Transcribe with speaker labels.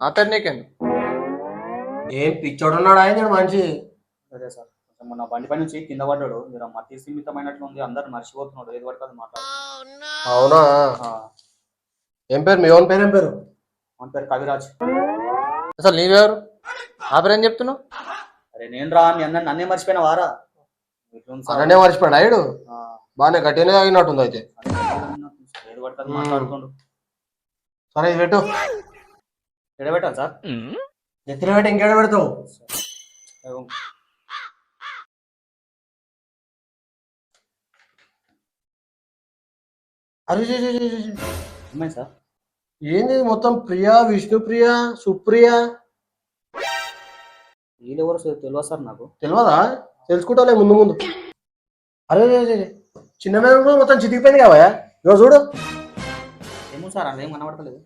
Speaker 1: నా పేరు నీకెందుకు?
Speaker 2: ఏం పిచ్చోడున్నాడు ఆయన మంచి.
Speaker 3: అదే సార్ కొంచెం మొన్న బండి పై నుంచి కింద పడ్డాడు. మీరు మతి సీమితమైనట్లు ఉంది, అందరు మర్చిపోతున్నాడు, ఏది పడుతుంది మాట్లాడు.
Speaker 2: అవునా? ఏం పేరు? మీ ఓన్ పేరు ఏం పేరు?
Speaker 3: మన పేరు కవిరాజ్.
Speaker 1: అసలు నీవెవరు? నా పేరు ఏం చెప్తున్నావు?
Speaker 3: అరే నేను రా, మీ అందరు నన్నే మర్చిపోయిన వారా. ఇట్లుంది సార్.
Speaker 2: అలానే మర్చిపోయాడు ఆయన.
Speaker 3: ఆ,
Speaker 2: బాగానే గట్టిగానే తాగినట్టుంది అయితే.
Speaker 3: ఏది పడుతుంది మాట్లాడుతుండు.
Speaker 2: సరే ఇది పెట్టు.
Speaker 3: ఎడబెట్టాలి సార్?
Speaker 2: ఎత్తిన పెట్టి ఇంకేడ పెడతావు? అరే
Speaker 3: ఏమైంది సార్?
Speaker 2: ఏంది ఇది మొత్తం? ప్రియా, విష్ణుప్రియ, సుప్రియ.
Speaker 3: వీళ్ళెవరు తెలియదు సార్ నాకు.
Speaker 2: తెలియదా? తెలుసుకుంటాలే ముందు ముందు. అరే చిన్న మీద మొత్తం చితికిపోయింది కావా? ఇగో చూడు.
Speaker 3: ఏమో సార్ అలా ఏం కనబడతలేదు.